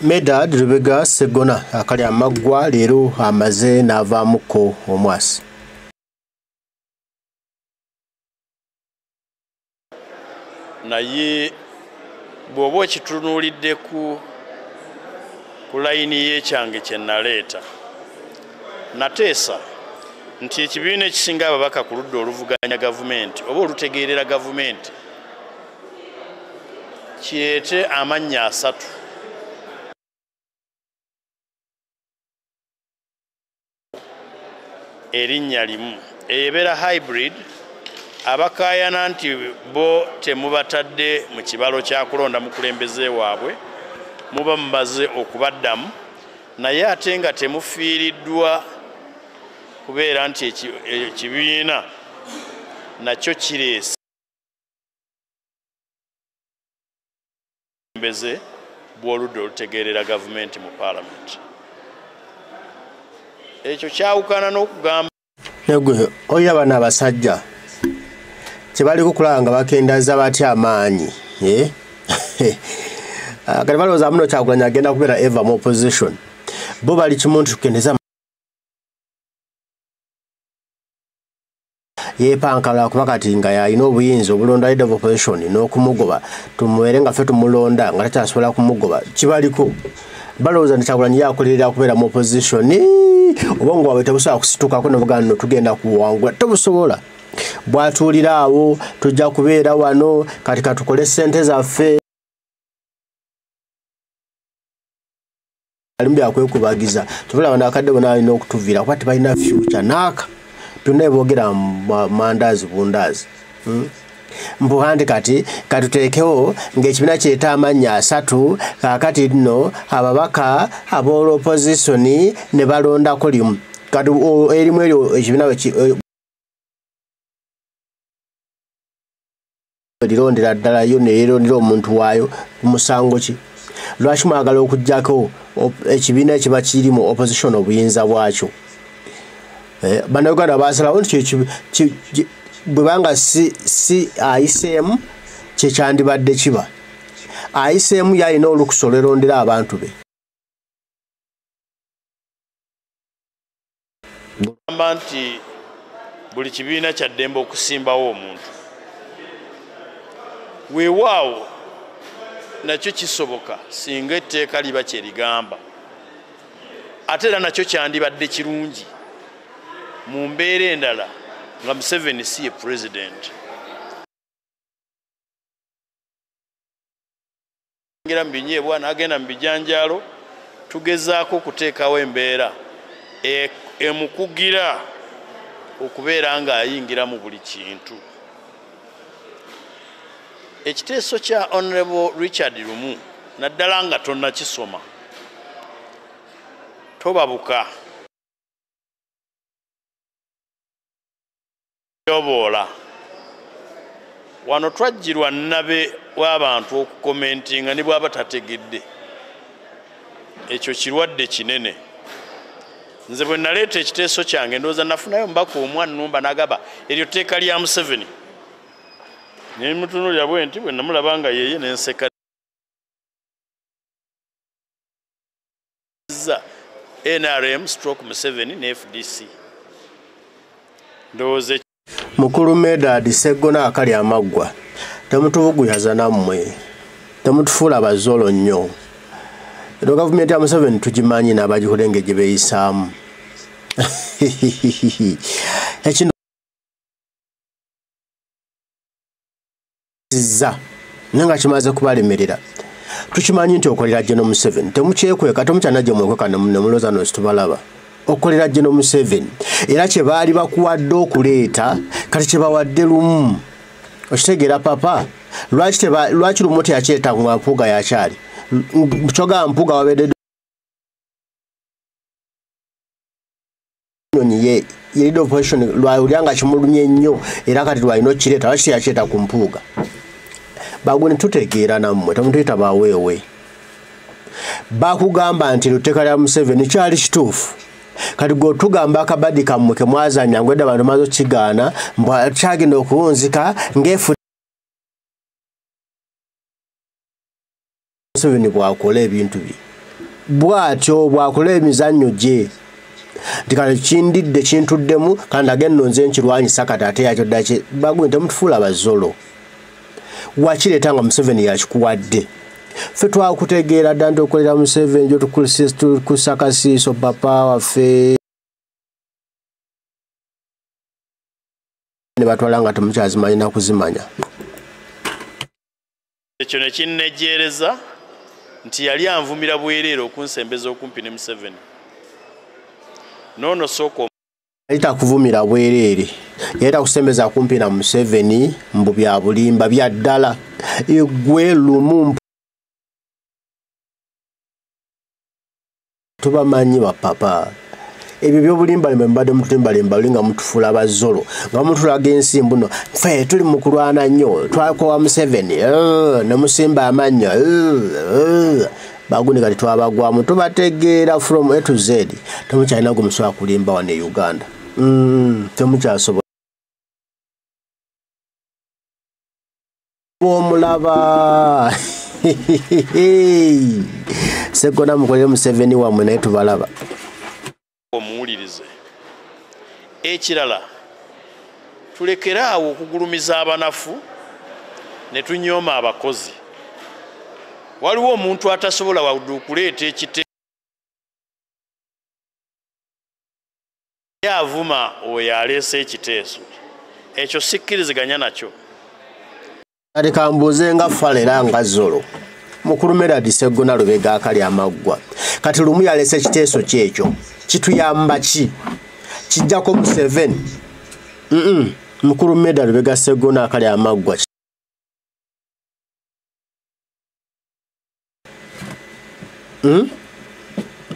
Medad Rubega Segona akali amaggwa leero amaze n'avaamuko omwasi. Naye bw'oba okitunuulidde ku layini y'ekyange kye naleeta nateesa nti ekibiina ekisinga ababaka ku ludda oluvuganya gavumenti oba olutegeerera gavumenti kireete amannya 3 erinnya limu ebeera hybrid abakaayana nti bo temubatadde mu kibalo kya kulonda mukulembeze waabwe muba mubaze okubaddamu naye ate nga temufiiriddwa kubeera nti ekibiina nakyo kireese mbeze bw'oludda olutegeerera gavumenti mu paalamenti. Ekyo kyawukana n'okugamba yegwe oyo abana abasajja kibali kukulanga bakendaza batya amaanyi kati balowooza muno Kyagulanyi agenda kubeera eva mu opposition bo bali kimu nti tukendeza yeepankala kuba kati nga yalina obuyinza obulonda leader of opposition n'okumugoba tumubeere nga ffe tumulonda nga takyasobola kumugoba kibaliko balowooza nti Kyagulanyi yakolerera kubeera mu opposition obwongo bwabwe tebusobola kusitukako nebugaa nno tugenda kuwangula tebusobola bwatuulira awo tujja kubeera wano kati katukole ssente zaffe alimu byakwekubagiza tubula bano akadde bona alina okutuviira kuba tebalina future naaka byonna boogera mandaazi bundaazi mbuhandi kati katuteekewo ng'ekibiina kireeta amannya 3 kaakati nno ababaka ab'olopozisoni ne balondako limu kati erimu eryo ekibiina lirondera ddala yo nerondera omuntu waayo ku musango ki lwaki mwagala okuggyako ekibiina ekiba kirimu opposition obuyinza bwakyo bannayuganda basalawo nti bwebanga si ayiseemu kyekyandibadde kiba ayiseemu yalina olukusa olwerondera abantu be gamba nti buli kibiina kya ddembe okusimbawo omuntu weewaawo nakyo kisoboka singa etteeka liba kyerigamba ate era nakyo kyandibadde kirungi mu mbeera endala nga Museveni si ye president ngira mbinyeebwa n'agenda mu bijanjaalo tugezaako okuteekawo embeera emukugira okubeera ng'ayingira mu buli kintu. Ekiteeso kya Honorable Richard Lumu naddala nga tonnakisoma tobabuka yoboola wano twajjirwa nnabe w'abantu okukomentinga ne bw'aba tategedde ekyo kirwadde kinene. Nze bwe naleeta ekiteeso kyange ndowooza nafunayo mbaka omwannumba n'agamba eryo tteeka lya Museveni ne mutunuulira bwe nti bwe namulaba nga yeye n'enseka NRM stroke Museveni ne FDC ndowooza mukulu Medad Segona akali amaggwa temutubuguyaza nammwe temutufuula bazolo nnyo eno gavumenti ya Museveni tugimanyi n'abagikulenga gye beeyisaamu ekino nenga kimaze kubalemerera tukimanyi nti okolera General Museveni temukyekweka temukyana gye mwekweka nemuloza nositubalaba okolera General Museveni era kye baali bakuwadde okuleeta kati kye bawadde lumu okitegeera papa lwaki lumu teyakyeta nga mpuuga yakyali kyoga mpuuga wabedde ye leader of opposition lwawulyanga kimulumye nnyo era kati lwalina okireeta lwaki teyakyeta ku mpuuga bagwe ne tutegeera nammwe temutuyita baweewe bakugamba nti luteeka lya Museveni kyali kituufu kati gwe otugamba akabadi kammwe ke mwazanya ngwedde abantu maze okigaana mbw kyagenda okuwunzika ng'efu Museveni bwakola ebintu bye bwatyo bwakola emizannyo gye ndikale kindidde kintuddemu kandi agenda nze nkirwanyisa kati ate yakyo ddaki bagwe temutufuula bazolo wakireeta nga Museveni yakikuwadde ffe twakutegeera dda nti okolera Museveni gyo tukusakasiiso papa waffe ne batwala nga temukyazimanya nakuzimanya ekyo ne kinnejjeereza nti yali anvumira bwereere okunsembeza okumpi ne Museveni nono soko ayita kuvumira bwereere yayita kusembeza kumpi na Museveni mbu bya bulimba bya ddala egwe lumu tubamanyi ba papa ebyo byobulimba mbadde mutulimbalimba nga mutufula bazolo nga mutulaga ensimbu no ffe tuli mu kulwana nnyo twakowa Museveni ne musimba amannyo bagundi kati twabagwamu tubategeera from A to Z temukyalina gwe musobola kulimba wano e Uganda temukyasobola omulaba Sseggona mukolere Museveni wammwe naye tubalaba omuwulirize ekirala tulekeraawo okugulumiza abanafu ne tunyooma abakozi waliwo omuntu atasobola wadde okuleeta ekite yavuma oyo aleese ekiteeso ekyo sikkiriziganya nakyo kati kambuuze nga falera nga zolo mukulu Medard Sseggona Lubega akali amaggwa kati lumu yaleese ekiteeso kyekyo kituyamba ki kijjako Museveni mukulu Medard Lubega Sseggona akali amaggwa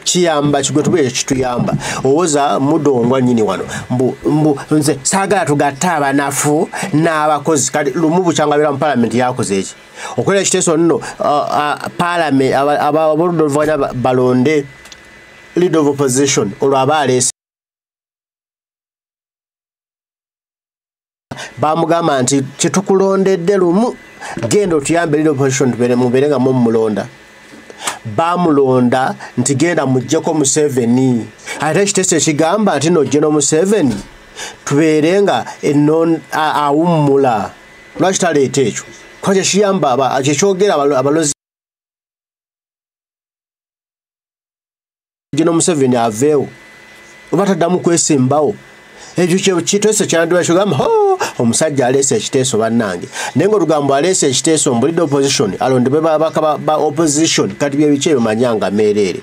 kiyamba kigwe tubye kituyamba owoza mudongwa nyini wano mbu nze saagala tugatta abanafu n'abakozi kati lumu bukyanga bira mu parliament yakoze eki okolera ekiteeso nno parliament aboludde oluvuganya balonde leader of opposition olwo aba aleese bamugamba nti kyetukulondedde lumu genda otuyambe leader of opposition mubeere nga mumulonda bamulonda nti genda mujjeko Museveni ate ekiteeso ekigamba nti nojje no Museveni tubeere nga awummula lwaki taleeta ekyo kuba kyekiyamba kyekyogera abalozi no Museveni aveewo oba taddamu kwesimbawo ekyo kiteeso kyandiba kigamba omusajja aleese ekiteeso bannange naye ng'olugambo aleese ekiteeso mbu leader opposition alondebwe babaka ba opposition kati byebiki ebyo manyanga meereere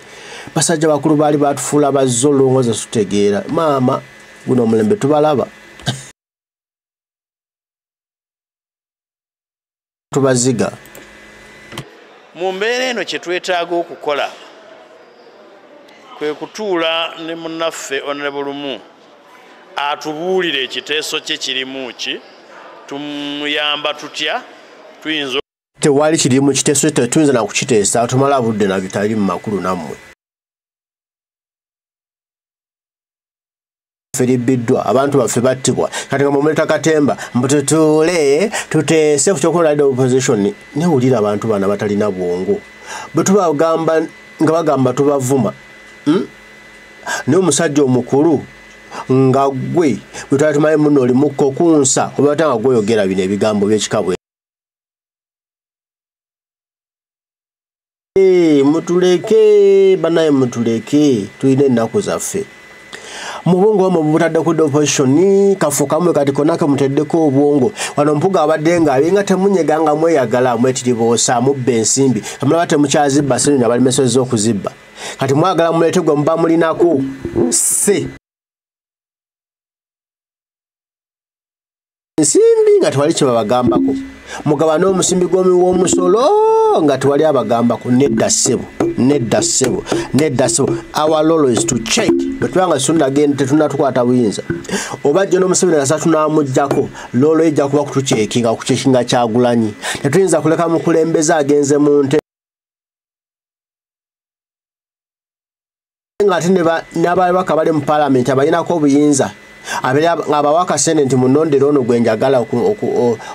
basajja bakulu baali batufuula bazolo ngoze tutegeera maama guno omulembe tubalaba tubaziga mu mbeera eno kye twetaaga okukola kwe kutuula ne munnaffe Honorable Lumu atubuulire ekiteeso kye kirimu ki tumuyamba tutya tuyinza tewali kiri mu kiteeso tuyinza nakukiteesa tumala budde na bitali mu makulu nammwe feribiddwa abantu baffe battibwa kati nga mumuleta Katemba mbututuule tuteese ku kyokola leader opposition newulira abantu bana batalina bwongo bwe tubagamba nga bagamba tubavuma naye omusajja omukulu nga gwe bwe twali tumanyi muno oli mukko kunsa oba batanga gweyogera bino ebigambo by'ekikabwe mutuleke banaye mutuleke tulina ennaku zaffe mubongo wamwe butadde ku opposition kafukamwe kati konake muteddeko obwongo wano mpuga abadde nga abinga temunyega nga mweyagala mwetiribosa mubbe ensimbi kamala bate mukyazibba sinnya bali mesozi okuzibba kati mwagala muletegwa muba mulinako se ensimbi nga tewali kye babagambako mugabane omusimbi w'omusolo nga tewali abagambako nedda ssebo our law is to check bwe tubanga tunagenda tetunatukwata buyinza oba jjo n'Omuseveni nga tunamuggyako loolo ejja kuba kutuceekinga kuceekinga Kyagulanyi tetuyinza kuleka mukulembeze agenze mu nte nga ate n'ababaka bali mu parliament abalinako obuyinza abawaka Senate munondera ono gwe njagala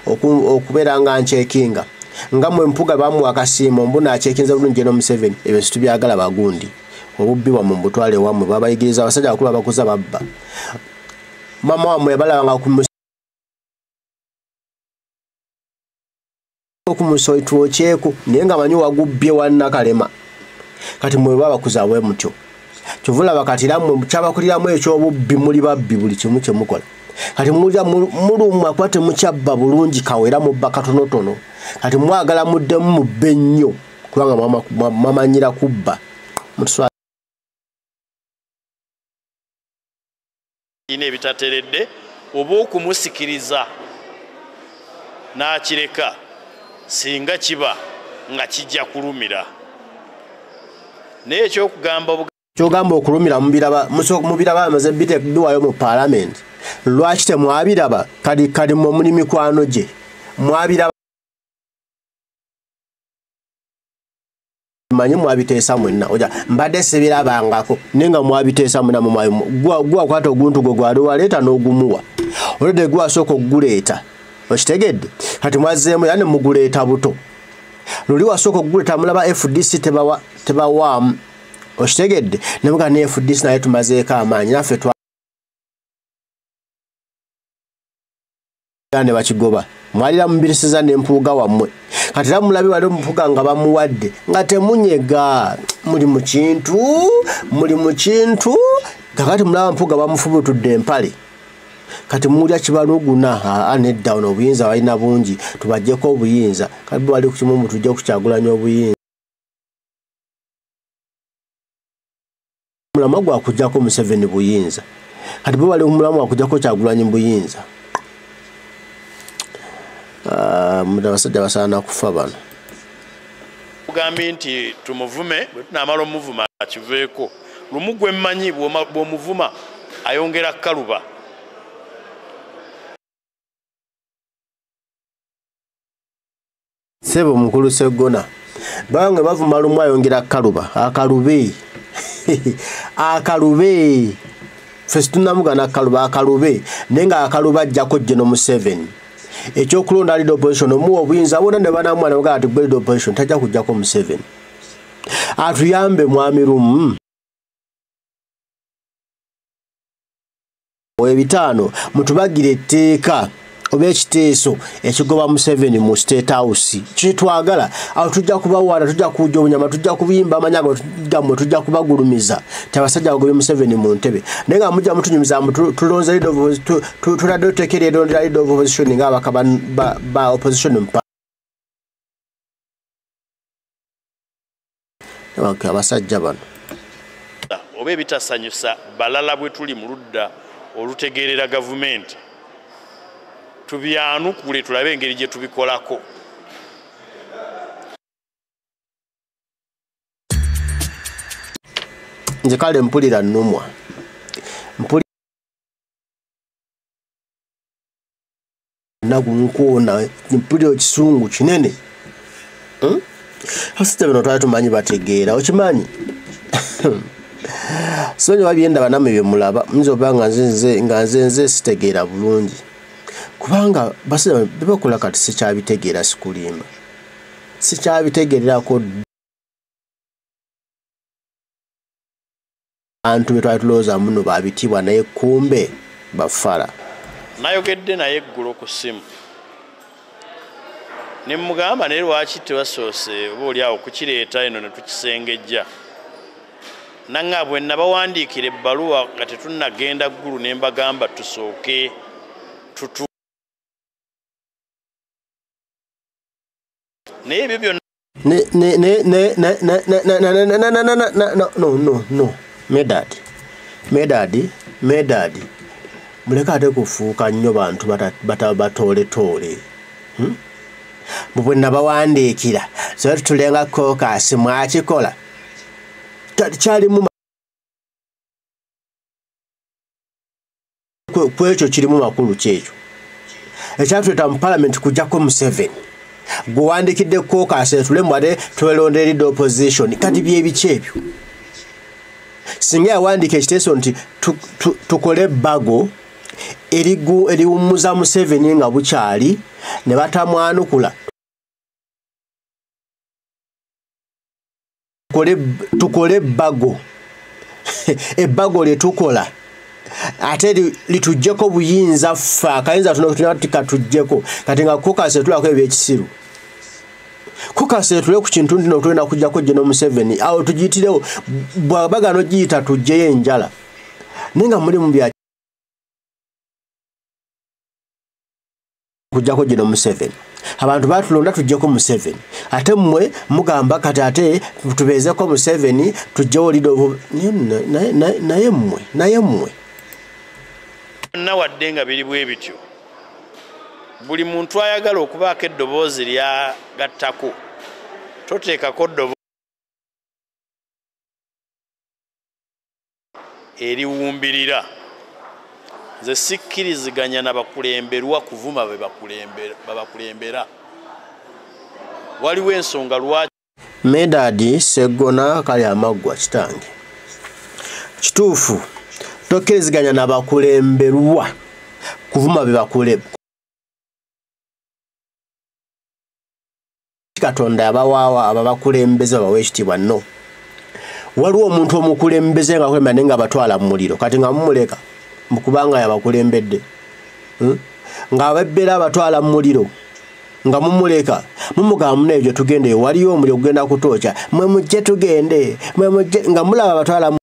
okubeera nga nceekinga nga mwe mpuga bamu akasiimo mbuna achekinza bulungi no Museveni ebyo situbyagala bagundi obubbi wa mubutwale wamwe babayigiriza abasajja bakulu abakuza babba mama wamwe yabalanga kumusoitwo cheko nenga manyo wagubbye wanna kalema kati mwe baba kuzawe mutyo kivula bakatiramwe kyabakuliramu ekyo obubbi muli babbi buli kimu kye mukola kati mulya mulumwa kwate mukyabba bulungi kawera mu bakatonotono kati mwagala muddemu mubbe nnyo kubanga mama nyira kubba mutswa ine bitateredde oba okumusikiriza n'akireka singa kiba nga kijja kulumira naye kyogamba okulumira mubiraba amaze biwayo mu parliament lwaki temwabiraba kadi mu muli mikwano gye mwabiraba manyi mwabiteesa mwenna oja mbadde sebirabangako nenga mwabiteesa mwenna mu mayo gwa kwata oguntu gwe gwali waleeta n'ogumuwa olwedde gwe asooka okuguleeta okitegedde kati mwazzeemu yani muguleeta buto luli wasooka okuguleeta mulaba FDC tebawaamu okitegedde nemuga ne FDC naye tumazeeko amaanyi naffe ne bakigoba mwalira mubirisiza n'empuuga wammwe kati era mulabi wali omupuuga nga bamuwadde nga temunyega muli mu kintu kakati mulaba mpuuga bamufubutudde empale kati mulya kibaluguna nedda ono obuyinza balina bungi tubajjeko obuyinza kati bwali kukimu tujja kukyagulanya obuyinza mulamu gwakujjako Museveni buyinza kati bwali mulamu gwakujjako Kyagulanyi buyinza abasajja basaana kufa bano kugambye nti tumuvume bwe tunamala omuvuma akiveeko lumu gwe mmanyi bw'omuvuma ayongera kaluba sebo mukulu Segona bange bavuma lumu ayongera kaluba akalube akalube festunamugana kaluba akalube nenga akaluba ajjako General Museveni ekyokulonda ali opposition omuwa obuyinza bona ne banamwana baga ati gwe opposition tajja kujjako Museveni atuyambe mwami rumu ebitaano mutubagire etteeka oba ekiteeso ekigoba Museveni mu State House kitwagala awo tujja kubawaana tujja kujja obunyama tujja kubiyimba amanyago gammwe tujja kubagulumiza tabasajja bagobye Museveni mu ntebe naye nga mujja mutunyumiza tulonze tuladde tutekerera leader of opposition nga abaka ba opposition mpa abasajja bano oba ebitasanyusa balala bwe tuli mu ludda olutegeerera gavumenti tubyanukule tulabe engeri gye tubikolako nze kale mpulira nnumwa nagunkuona mpulira ekisungu kinene asite bino twali tumanyi bategeera okimanyi sonyi wabyenda baname bye mulaba nze oba nga nze sitegeera bulungi kubanga basema bibakola kati sikyabitegeera sikulimba sikyabitegeererako abantu betwali tulowooza muno babitibwa naye kumbe bafala nayogedde naye eggulo ku ssimu ne mugamba naye lwaki tebasoose oba oli awo kukireeta eno ne tukisengejja nanga bwe nabawandiikira ebbaluwa nga tetunnagenda ggulu ne mbagamba tusooke naye ebyo byonna no medadi muleka ate kufuuka nnyo bantu batoletoole bwe nabawandiikira so tutulenga kokasi mwakikola kyalimu kwekyo kirimu makulu kyekyo ekyatuleeta mu parliament kujjako Museveni gwewandikidde kokasi etulemu ate twelonda leader opposition kati byebiki ebyo singa yawandiika ekiteeso nti tukole ebbago eriwummuza Museveni nga bukyali ne batamwanukula tukole bago ebbago lyetukola ate litujjeko buyinza ffe akayinza tunatika tujjeko kati nga kokase tulako ebyekisiru kokase tule ku kintu ndino tulina kujjako General Museveni awo tugiyitirewo bwabagano giyita tujjeyo enjala nenga muri mu bya kujjako General Museveni abantu batulonda tujjeko Museveni ate mmwe mugamba kati ate tubeezeko Museveni tujjewo lido naye mmwe nawadde nga biri bwe bityo buli muntu ayagala okubaako eddoboozi lyagattako toteekako ddoboozi eriwumbirira nze sikkiriziganya n'abakulemberwa kuvuma babakulembera waliwo ensonga lwaki Medadi Segona kali amaggwa kitange kituufu tokkiriziganya n'abakulemberwa kuvuma bebakule Katonda abawaawa ababakulembeze bawe ekitiibwa no waliwo omuntu omukulembeze nga kulembera nenga abatwala mu muliro kati nga mumuleka mukubanga yabakulembedde nga abebbera abatwala mu muliro nga mumuleka mumugamba n'ebyo tugende waliyo omuliro kugenda kutooca mwe mujje tugende mwe mujje nga mulaba abatwala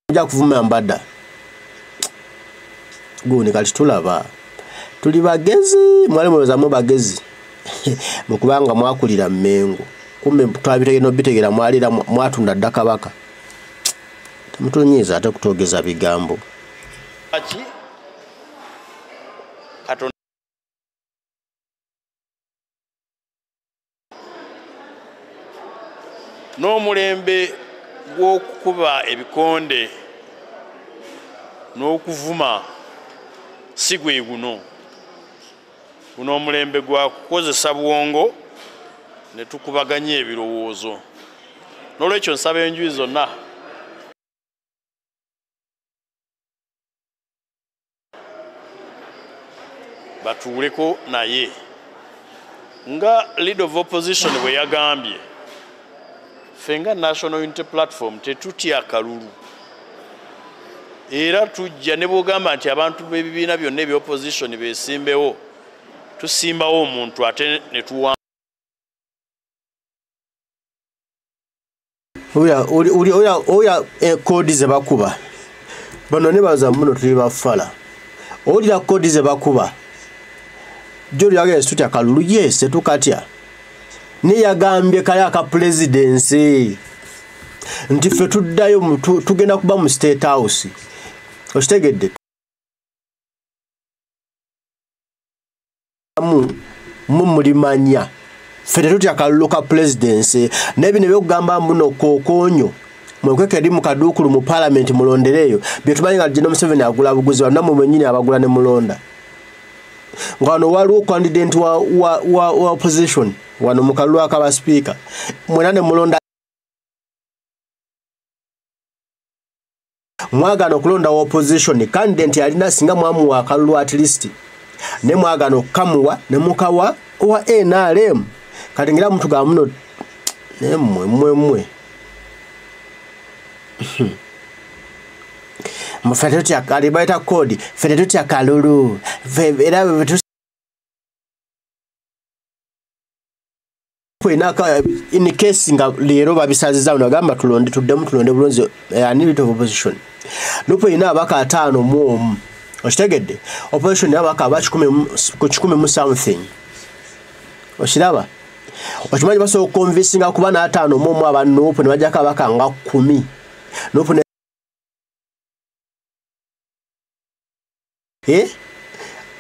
mujja kuvuma mbadda guuni kati tulaba tuli bagezi mwali muloza mu bagezi mukubanga mwakulira Mmengo kumbe twabitegeera n'obitegeera mwalira mwatunda ddakabaka mutonyiza ate kutogeza bigambo aki Katonda n'omulembe gw'okukuba ebikonde n'okuvuma si gwe guno guno omulembe gwa kukozesa bwongo ne tukubaganya ebirowoozo n'olwekyo nsaba enjuyi zonna batuuleko naye nga leader of opposition bwe yagambye ffe nga National Unity Platform tetutya akalulu era tujja ne bwogamba nti abantu b'ebibiina byonna ebya-opposition beesimbewo tusimbawo omuntu ate ne tuwa oya kodi ze bakuba bano ne baza muno tuli bafala olira kodi ze bakuba joli yageze tutya kalulu yes tukatya ne yagambye kali aka presidency nti ffe tuddayo tugenda kuba mu State House okitegedde mulimanya ffe tetutya kalulu ka presidency nebino byokugamba muno kokonyo mwekweka eri mu kaduukulu mu parliament mulondereyo byetumanyi nga General Museveni agula buguzi bannamwe mwennyini abagula ne mulonda nga wano waliwo candidate wa opposition wano mu kalulu akaba speaker mwena ne mulonda mwagano okulonda wa opposition candidate alina singa mwamuwa akalulu at least ne mwagano okukamuwa ne mukawa wa NRM kati ngira muntu ga muno nemwe mufetetu ya kalibaita kodi fetetu ya kalulu era inaka in case nga lero babisaziza unagamba tulonde tuddemu tulonde bulonzi ani bit of opposition nupo ina abaka 5 mu okitegedde opposition abaka abakikumi mu something oshiraba okimanyi baso convincing kuba na 5 mu abanupo ne bajaka abaka nga 10 nupo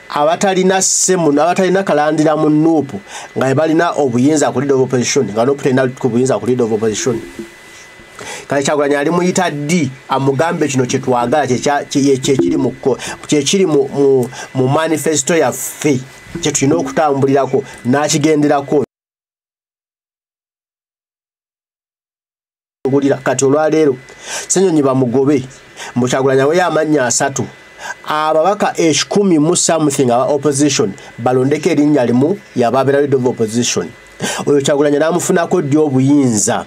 abatalina semu abatalina kalandira mu nupu nga balina obuyinza ku leader of opposition nga no pretenda ku buyinza ku leader of opposition kale Kyagulanyi ali muyita D amugambe kino kyetwagala kyekiri mu manifesto ya ffe kyetulina okutambulirako n'akigenderako kati olwaleero Ssenyonyi bamugobe mu Kyagulanyi we y'amannya 3 ababaka 10 mu something aba opposition balondeke erinnya limu yababera leader of opposition oyo Kyagulanyi namufunako ddi obuyinza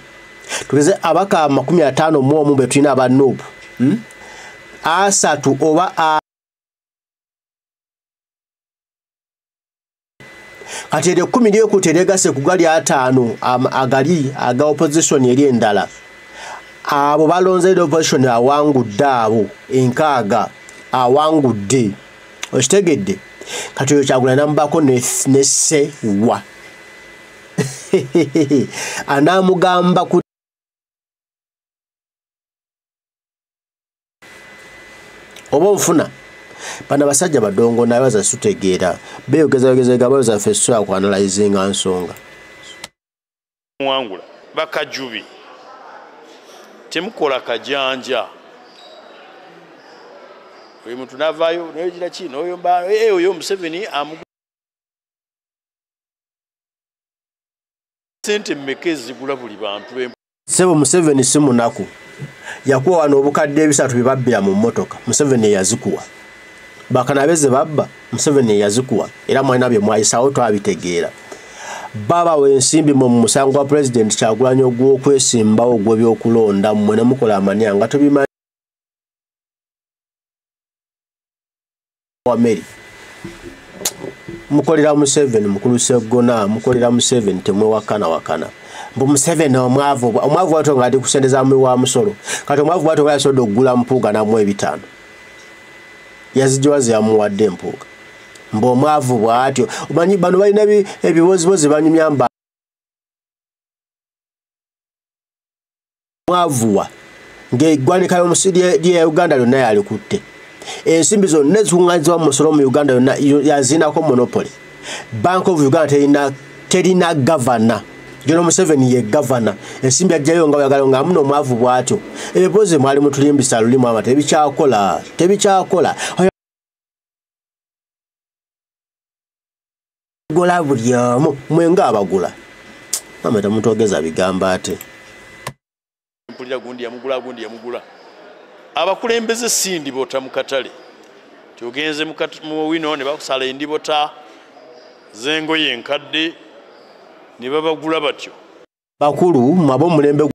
tugeze abaka 51 be tulina aba Nuupu asatu oba kati eryo 10 lyekuteregase kugali 5 agali aga opposition eri endala abo balonze opposition awangudde abo enkaaga awangudde okitegedde kati oyo Kyagulanyi namubako ne sewa anamugamba ku oba nfuna bana basajja badongo naye baza sutegeera beogeza gabaza fesso ku analyzing ansonga mwangula bakajubi temukola kajanja oyo muntu navayo noyogira kino oyo mba oyo Museveni sente mmekezi gula buli bantu sebo Museveni si munaku yakuwa wano obukadde ebisatu bibabbira mu mmotoka Museveni yazikuwa bakanabeze babba Museveni yazikuwa era mwalina bye mwayisawo twabitegeera baba wensimbi mu musango wa president Kyagulanyi ogw'okwesimbawo gw'ebyokulonda mmwe ne mukola amanya nga tubimanyi Mary mukolera Museveni mukulu Sseggona mukolera Museveni temwewakana mbu Museveni omwavu wato ng'ali kusendeza mu wa musolo kati omwavu wato nga yasobola okugula mpuuga namwe 5 yazijwazi yamuwadde empuuga mbu omwavu bw'atyo omanyi bano balina ebibozibozi banyumya mba omwavuwa ng'eggwanika lya Uganda lyonna yalikutte ensimbi zonna zikuŋŋaanyizibwa mu musolo mu Uganda yonna yazinako monopoly Bank of Uganda terina gavana General Museveni ye gavana ensimbi ajjayo nga oyagala nga muno omwavu bw'atyo ebibozi mwali mutulimbisa lulimu amata tebikyakola gola buli omu mwenga abagula amata mutogeza bigamba ate mpulira gundi yamugula abakulembeze sindi bota mu katale tyogenze mu wino ne bakusala endibota zengoye enkadde ne babagula batyo bakulu mabo mulembe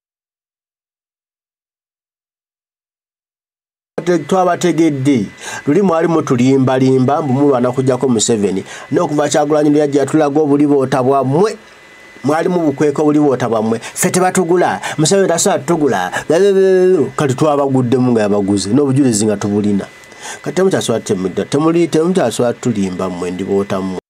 twabategedde luli mwali mutulimbalimba mbumulwana kujjako Museveni n'okuva Kyagulanyi yajja tulaga obuliboota bwammwe mwali mu bukweka obuliboota bwammwe ffe tebatugula Museveni tasobola tutugula kati twabaguddemu nga yabaguze n'obujulizi nga tubulina kati temukyasobola tulimba mmwe ndiboota mmwe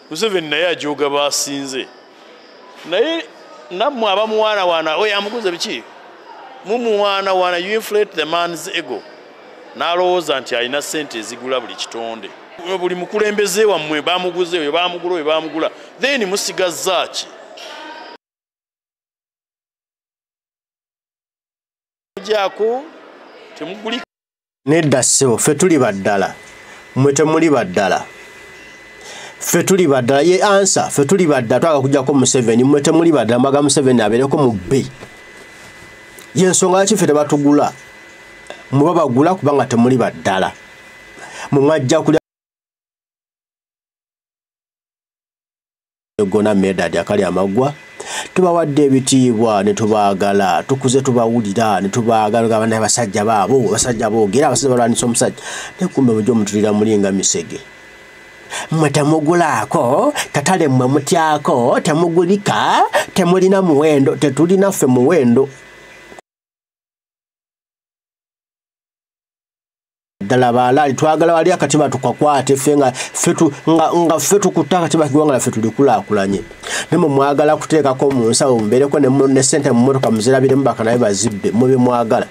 Museveni naye ajoga basinze naye nammwe abamuwaanawaana oyo amuguze biki mumuwaanawaana you inflate the man's ego n'alowooza nti alina ssente ezigula buli kitonde buli mukulembeze wammwe bamuguze oyo bamugula then musigaza ki jako temugulika nedda ssebo ffe tuli baddala mmwe temuli baddala ffe tuli baddala ye ansa ffe tuli baddala twaka kujjako Museveni mmwe temuli baddala mbaga Museveni abeereko mu bbe yensonga laki ffe tebatugula mmwe babagula kubanga temuli baddala mmwe mwajja kulya gona medadi akali amagwa tubawadde ebitiibwa ne tubaagala tukuze tubawulira ne tubaagala gabana basajja boogera abasajja balwanisa omusajja ne kumbe mujja omutulira mulinga misege mmwe temugulaako katale mmwe mutyako temugulika temulina muwendo tetulina ffe muwendo ddala baalaali twagala wali akatiba tukakwate ffe nga ffe tukutta akatiba kiwanga laffe tulikulaakulanye nemwe mwagala kuteekako mu nsawo mbeereko ne ssente mu mmotoka muzirabiremu bakanaye bazibbe mube mwagala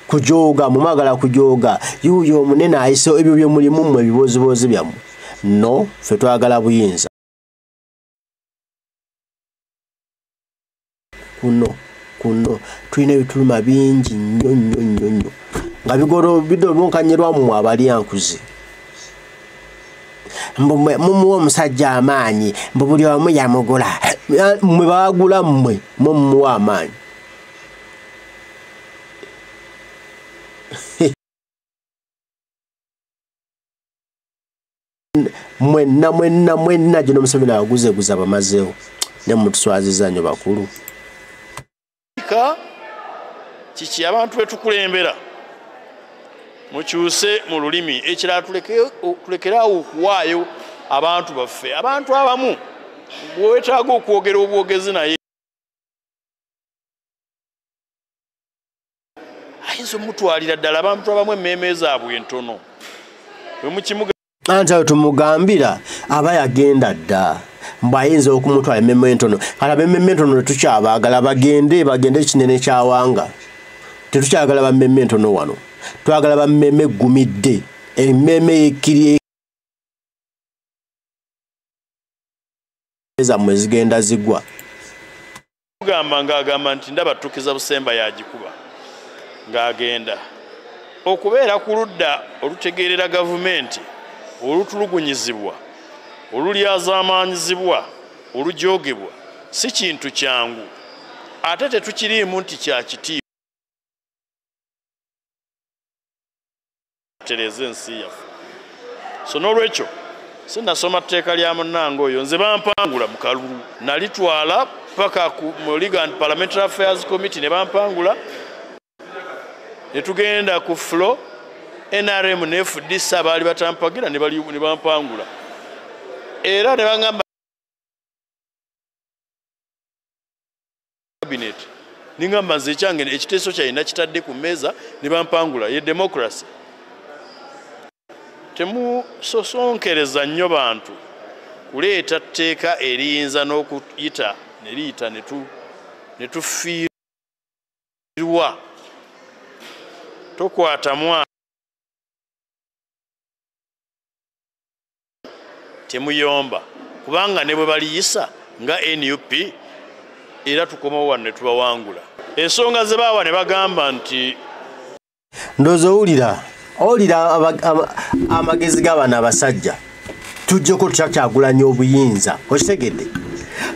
kujooga mumwagala kujooga yuuyo omunene ayise ebyo bye mulimu mmwe ebibozibozi byammwe no ffe twagala buyinza kuno tulina ebituluma bingi nnyo nga bidobonkanyirwa mmwe abalyankuzi mumuwa omusajja amaanyi mbu buli omu yamugula mmwe baagula mmwe mumuwa amaanyi mwenna General Museveni abaguzeeguza bamazeewo ne mutuswaziza nnyo bakulu kiki abantu betukulembera mukyuse mu lulimi ekirala tulekeraawo okuwaayo abantu baffe abantu abamu bwetaaga okwogera obwogezi naye ayinza omutwalira ddala abantu abamu emmeeme zaabwe entono anti ayo tumugambira aba yagenda dda mbu ayinza okumutwala emmeeme entono kala bemmeeme entono tetukyabaagala bagende kinene kyawanga tetukyagala bammeeme entono wano twagala bammeeme eggumidde emmeeme yekkiri zammwe zigenda zigwa ng'agamba nti ndaba tukiza busemba yagikuba ng'agenda okubeera ku ludda olutegeerera gavumenti olutulugunyizibwa olulyazaamaanyizibwa olujoogebwa si kintu kyangu ate tetukiriimu nti kya kitiibwa tereza ensi yaffe so n'olwekyo sinasoma tteeka lya munnange oyo nze bampangula mu kalulu nalitwala paka mu Legal and Parliamentary Affairs Committee ne bampangula ne tugenda ku floor NRM ne FDC baali batampagira ne bampangula era ne bangamba cabinet ningamba nze kyange ekiteeso kyalina kitadde ku mmeeza ne bampangula ye democracy temusosonkereza nnyo bantu kuleeta tteeka eriyinza n'okuyita neriyita ne tufiirwa tokwata mwana temuyomba kubanga ne bwe baliyisa nga NUP era tukomawo wano ne tubawangula ensonga ze baawa ne bagamba nti ndowooza owulira amagezi g'abaana abasajja tujjeko tukyakyagulanya obuyinza okitegedde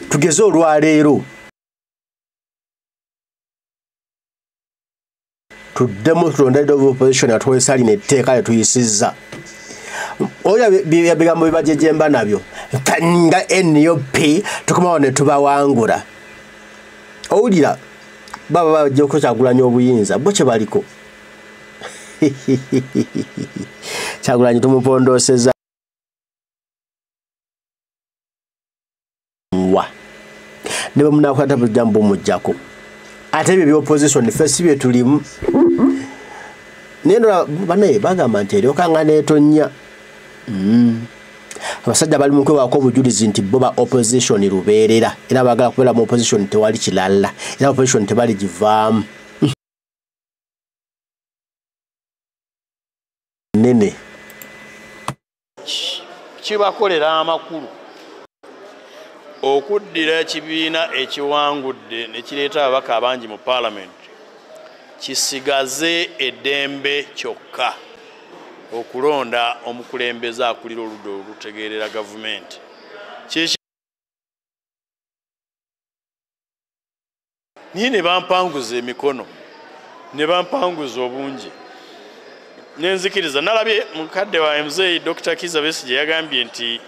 tugeze olwaleero tuddemu tulonda leader of opposition atwesalina etteeka lyetuyisizza oyo bigambo bibajejemba nabyo nga NUP tukomawo ne tubawangula owulira baba bajjeko kyagulanya obuyinza bo kye baliko Kyagulanyi tumupondoseza wa nebo munakwata bujambo mujjako ate ebyo by'opposition fesi bye tulimu nendo bane bagamba nti eryokanga neetonya abasajja bali mukwebaako obujulizi nti bo ba opposition lubeerera era bagala kubeera mu opposition tewali kilala era opposition tebali givaamu nene kibakolera amakulu okuddira ekibiina ekiwangudde ne kireeta ababaka abangi mu paalamenti kisigaze eddembe kyokka okulonda omukulembeze akulira oludda olutegeerera gavumenti niye ne bampanguza emikono ne bampanguza obungi nenzikiriza nalabye mukadde wa MZ Dr. Kizza Besigye yagambye nti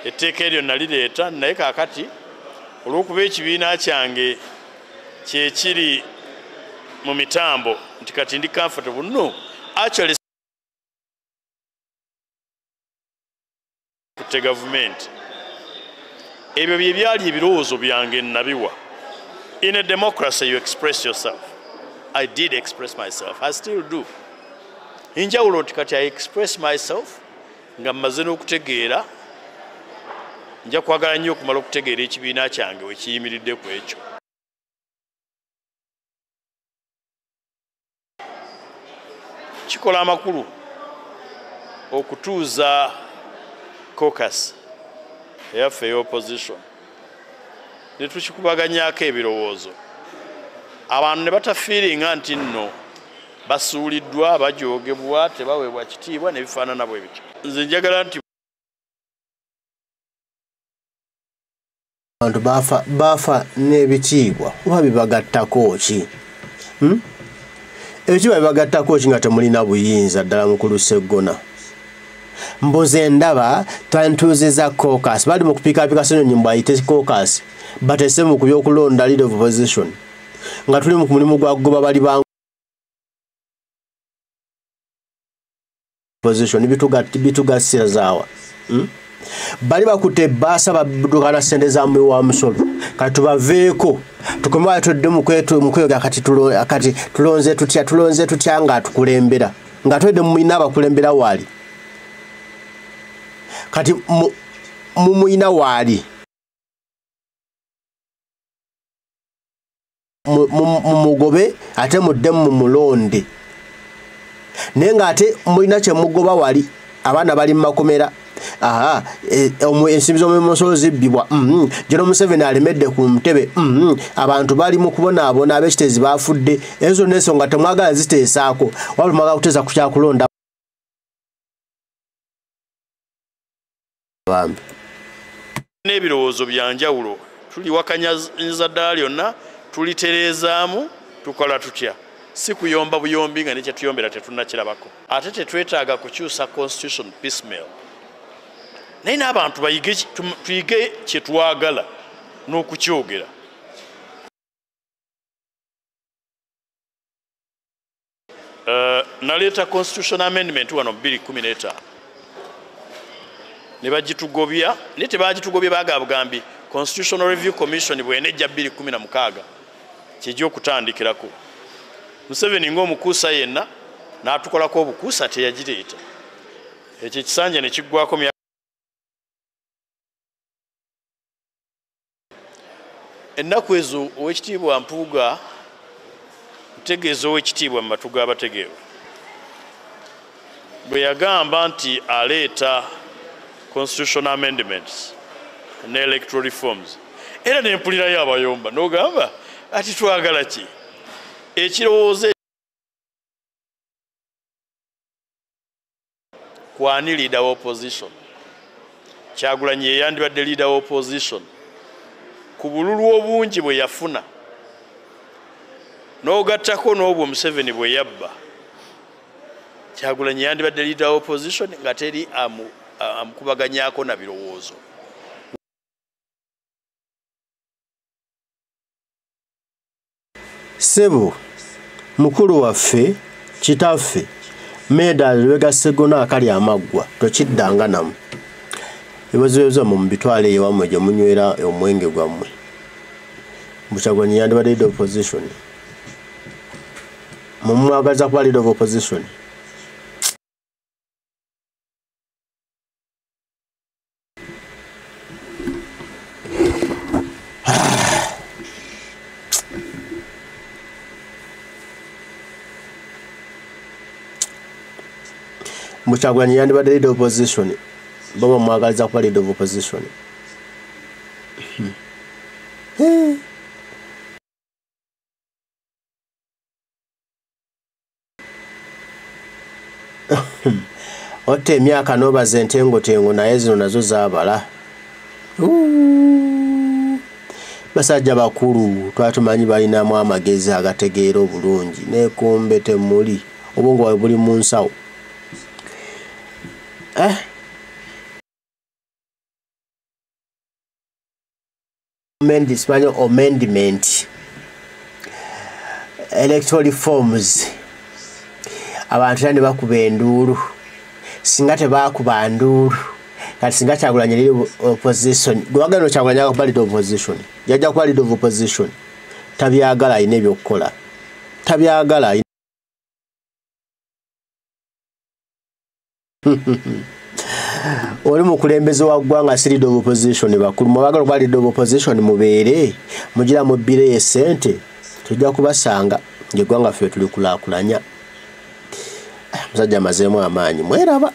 etteeka eryo nalireeta naye kaakati olw'okuba ekibiina kyange kyekiri mu mitambo nti kati ndi comfortable no actually kutte gavumenti ebyo bye byali ebirowoozo byange nabiwa. In a democracy you express yourself. I did express myself. I still do. Injawulo nti kati I express myself nga mmaze n'okutegeera nja kwagala nnyo okumala okutegeera ekibiina kyange we kiyimiridde ku ekyo. Kikola amakulu okutuuza caucus eyaffe ey'opposition ne tukikubaganyaako ebirowoozo abantu ne batafiiringa nti nno basuuliddwa bajoogebwa tebaweebwa kitiibwa ne bifaanana bwe bityo. Nze njagala nti abantu baafa n'ebitiibwa oba bibagattako ki? Ebitiibwa bibagattako ki nga temulina buyinza ddala mukulu Sseggona? mbuze ndaba twantuuzizza caucus bali mu kupiikapiika Ssenyonyi mbu ayite caucus batese mu kubyokulonda leader of opposition nga tuli mu mulimu gwa kugoba bali ba opposition bitugasira zaawa bali bakutte baasa badukana sente za mwe wa musolo kati tubaveeko tukomayo tudde mu kwega kati tulonze tutya nga tukulembera nga twedde muyina abakulembera waali kati muyina waali mugobe ate mudde mu mulonde naye nga ate muyina kye mugoba wali abaana bali mu makomera ensimbi z'omusolo zibbibwa General Museveni alemedde ku ntebe abantu bali mu kubonaabona ab'ekiteezi baafudde ezo n'ensonga temwagala ziteesaako wabula mwagala kuteesa ku kyakulonda n'ebirowoozo bya njawulo tuliwakanyiza ddala lyonna tulitereezaamu tukola tutya si kuyomba buyombi nga nekye tuyombera tetunnakirabako ate tetwetaaga kukyusa constitution piecemeal naye n'abantu tuyige kye twagala n'okukyogera naleeta constitution amendment wano 2015 ne bagitugobya naye tebagitugobya bagabugambi Constitutional Review Commission bwenejja 2016 kijja okutandikirako Museveni ng'omukuusa yenna n'atukolako obukuusa teyagireeta ekyo kisanja ne kiggwako ennaku ezo ow'ekitiibwa Mpuuga ntegeeza ow'ekitiibwa mu matu g'abategeevu bwe yagamba nti aleeta constitutional amendments ne electoral reforms era ne mpulirayo abayomba n'ogamba ati twagala ki ekirowoozo kwani leader wa opposition Kyagulanyi yeyandibadde leader wa opposition ku bululu obungi bwe yafuna n'ogattako n'obwo Museveni bwe yabba Kyagulanyi yandibadde leader wa opposition nga teri amukubaganyaako na birowoozo Sebo mukulu waffe kitaffe Meda Lwega Segona akali amaggwa tokiddanga namu ebibazo mu bitwale ewammwe gye munywera omwenge gwammwe Kyagulanyi yandibadde leader of opposition mumwagaza kuba leader of opposition Kyagulanyi yandibadde leader of opposition baba mwagaliza kuba leader of opposition otte emyaka n'obaza entengotengo naye zino nazo zaabala basajja bakulu twatumanyi balinamu amagezi agategeera obulungi neekombe temuli obwongo bwawe buli mu nsawo amendment electoral reforms abantu ne bakuba enduulu singa tebakuba nduulu kati singa Kyagulanyi leader opposition gwagano Kyagulanyi kuba leader opposition yajja kuba leader of opposition tabyagala ayina ebyokukola tabyagala oli mukulembeze wa ggwanga si leader of opposition bakulu mwagala kuba leader of opposition mubeere mugira mu bbire y'essente tujja kubasanga ng'eggwanga ffe tulikulaakulanya musajja amazeemu amaanyi mweraba